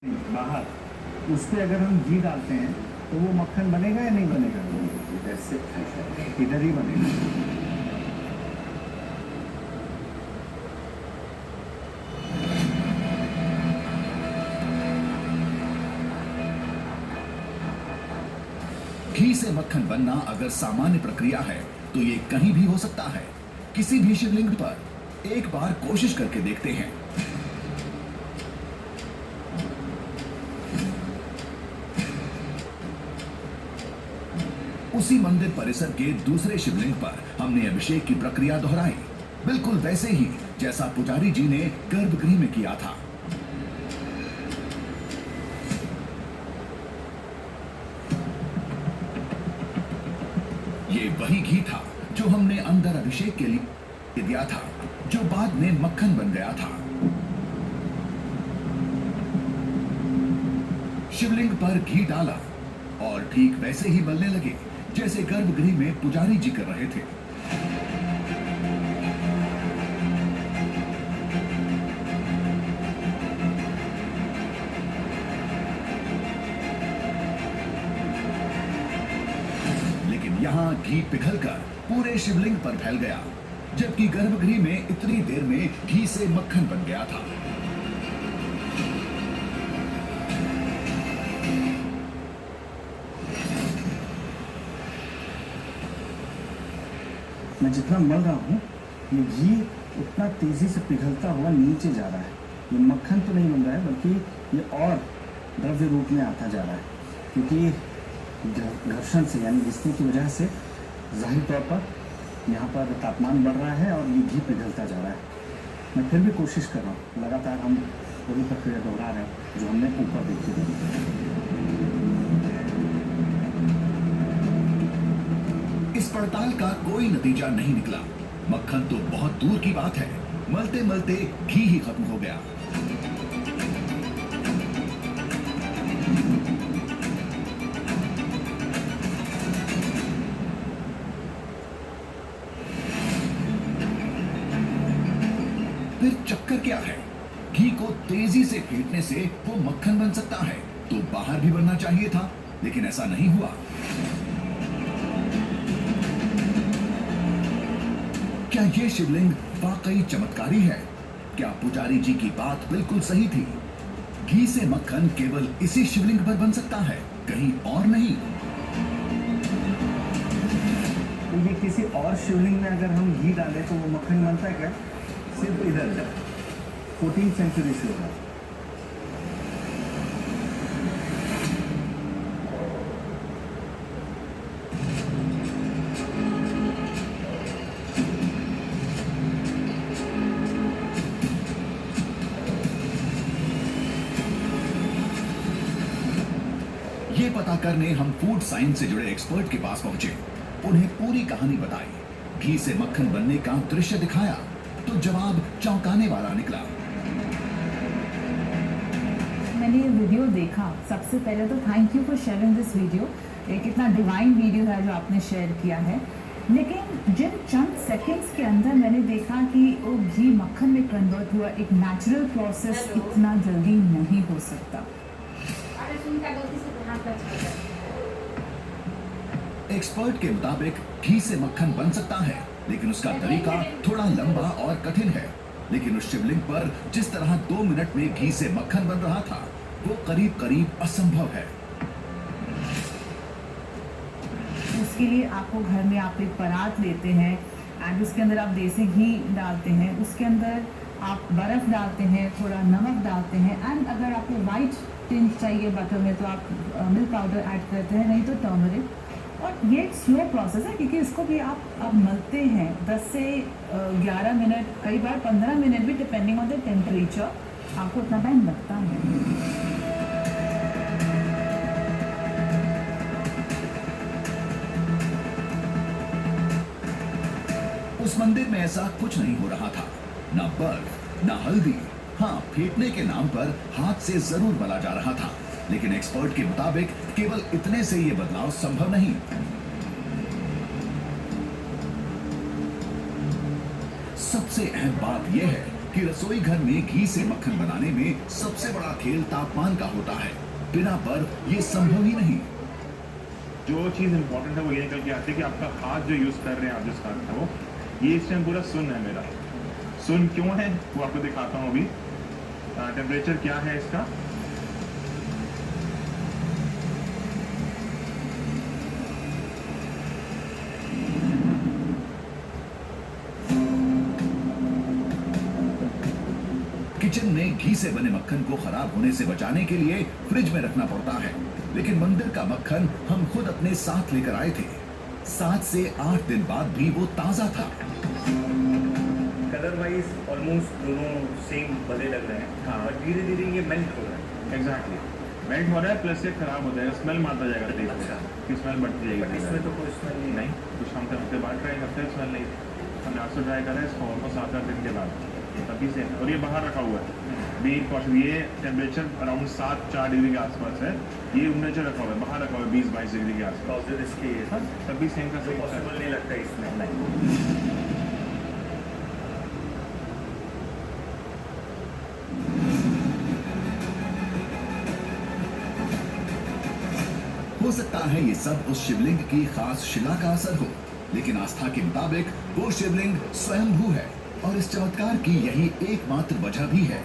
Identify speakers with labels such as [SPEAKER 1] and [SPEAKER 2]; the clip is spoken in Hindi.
[SPEAKER 1] बाहर उस पे अगर हम घी डालते हैं तो वो मक्खन बनेगा या नहीं बनेगा?
[SPEAKER 2] इधर से
[SPEAKER 1] इधर ही बनेगा।
[SPEAKER 3] घी से मक्खन बनना अगर सामान्य प्रक्रिया है तो ये कहीं भी हो सकता है। किसी भी शिवलिंग पर एक बार कोशिश करके देखते हैं। उसी मंदिर परिसर के दूसरे शिवलिंग पर हमने अभिषेक की प्रक्रिया दोहराई, बिल्कुल वैसे ही जैसा पुजारी जी ने गर्भगृह में किया था। ये वही घी था जो हमने अंदर अभिषेक के लिए दिया था, जो बाद में मक्खन बन गया था। शिवलिंग पर घी डाला और ठीक वैसे ही बनने लगे जैसे गर्भगृह में पुजारी जी कर रहे थे। लेकिन यहां घी पिघलकर पूरे शिवलिंग पर फैल गया, जबकि गर्भगृह में इतनी देर में घी से मक्खन बन गया था।
[SPEAKER 1] मैं जितना मल रहा हूँ ये घी उतना तेज़ी से पिघलता हुआ नीचे जा रहा है। ये मक्खन तो नहीं बन रहा है बल्कि ये और द्रव्य रूप में आता जा रहा है, क्योंकि घर्षण से यानी रिश्ते की वजह से जाहिर तौर पर यहाँ पर तापमान बढ़ रहा है और ये घी पिघलता जा रहा है। मैं फिर भी कोशिश कर रहा हूँ, लगातार हम वही प्रक्रिया दोहरा रहे हैं जो हमने ऊपर देखी थी।
[SPEAKER 3] इस पड़ताल का कोई नतीजा नहीं निकला। मक्खन तो बहुत दूर की बात है, मलते मलते घी ही खत्म हो गया। फिर चक्कर क्या है? घी को तेजी से फेंटने से वो मक्खन बन सकता है तो बाहर भी बनना चाहिए था, लेकिन ऐसा नहीं हुआ। क्या ये शिवलिंग वाकई चमत्कारी है? क्या पुजारी जी की बात बिल्कुल सही थी? घी से मक्खन केवल इसी शिवलिंग पर बन सकता है, कहीं और नहीं।
[SPEAKER 1] तो ये किसी और शिवलिंग में अगर हम घी डालें तो वो मक्खन बनता है क्या? सिर्फ इधर 14th सेंचुरी से होगा।
[SPEAKER 3] ये पता करने हम फूड साइंस से जुड़े एक्सपर्ट के पास पहुंचे, उन्हें पूरी कहानी बताई, घी से मक्खन बनने का दृश्य दिखाया, तो जवाब चौंकाने वाला निकला।
[SPEAKER 4] मैंने ये वीडियो देखा, सबसे पहले तो thank you for sharing this video. एक इतना डिवाइन वीडियो है जो आपने शेयर किया है, लेकिन जिन चंद सेकंड्स के अंदर मैंने देखा कि वो घी मक्खन में कन्वर्ट हुआ, एक नेचुरल प्रोसेस इतना जल्दी नहीं हो सकता।
[SPEAKER 3] एक्सपर्ट के मुताबिक घी से मक्खन बन सकता है, लेकिन उसका तरीका थोड़ा लंबा और कठिन है। लेकिन उस शिवलिंग पर जिस तरह 2 मिनट में घी से मक्खन बन रहा था, वो करीब करीब असंभव है।
[SPEAKER 4] उसके लिए आपको घर में आप एक परात लेते हैं एंड उसके अंदर आप देसी घी डालते हैं, उसके अंदर आप बर्फ़ डालते हैं, थोड़ा नमक डालते हैं, एंड अगर आपको वाइट टिंट चाहिए बटर में तो आप मिल्क पाउडर ऐड करते हैं, नहीं तो टर्मरिक। और ये एक स्लो प्रोसेस है क्योंकि इसको भी आप मलते हैं 10 से 11 मिनट, कई बार 15 मिनट भी, डिपेंडिंग ऑन द टेम्परेचर, आपको उतना टाइम लगता है।
[SPEAKER 3] उस मंदिर में ऐसा कुछ नहीं हो रहा था, ना बर्फ ना हल्दी। हाँ, फेंटने के नाम पर हाथ से जरूर मला जा रहा था, लेकिन एक्सपर्ट के मुताबिक केवल इतने से ये बदलाव संभव नहीं। सबसे अहम बात यह है कि रसोई घर में घी से मक्खन बनाने में सबसे बड़ा खेल तापमान का होता है। बिना बर्फ ये संभव ही नहीं।
[SPEAKER 2] जो चीज़ इंपॉर्टेंट है वो ये निकल के आती है कि आपका हाथ जो यूज़ कर रहे हैं आप जिस हाथ का वो, ये इस टाइम पूरा सुन है मेरा। सुन क्यों है वो आपको दिखाता हूँ अभी। टेम्परेचर क्या है इसका,
[SPEAKER 3] किचन में घी से बने मक्खन को खराब होने से बचाने के लिए फ्रिज में रखना पड़ता है, लेकिन मंदिर का मक्खन हम खुद अपने साथ लेकर आए थे। 7 से 8 दिन बाद भी वो ताजा था।
[SPEAKER 5] कलर वाइज ऑलमोस्ट दोनों सेम भले लग रहे हैं।
[SPEAKER 2] हाँ।
[SPEAKER 5] और धीरे धीरे ये मेल्ट हो रहा है।
[SPEAKER 2] एग्जैक्टली मेल्ट हो रहा है, प्लस ये खराब हो जाएगा, स्मेल मारता जाएगा तेज से,
[SPEAKER 5] अच्छा।
[SPEAKER 2] कि स्मेल बढ़ती
[SPEAKER 5] बट
[SPEAKER 2] जाएगी।
[SPEAKER 5] इसमें तो कोई स्मेल नहीं
[SPEAKER 2] नहीं, कुछ हफ्ते बाद ट्राई करते हैं, स्मेल नहीं। हमने आज तो ट्राई करा है इसको ऑलमोस्ट 7-8 दिन के बाद, तभी से। और ये बाहर रखा हुआ है, बी कॉशन, ये टेम्परेचर अराउंड 7-4 डिग्री के आसपास है। ये टेम्परेचर रखा हुआ है, बाहर रखा हुआ है 20-22 डिग्री के आसपास।
[SPEAKER 5] प्रोसेस इसके ये था,
[SPEAKER 2] तभी सेम का सेम
[SPEAKER 5] पॉसिबल नहीं लगता इसमें।
[SPEAKER 2] नहीं।
[SPEAKER 3] हो सकता है ये सब उस शिवलिंग की खास शिला का असर हो, लेकिन आस्था के मुताबिक वो शिवलिंग स्वयंभू है और इस चमत्कार की यही एकमात्र वजह भी है।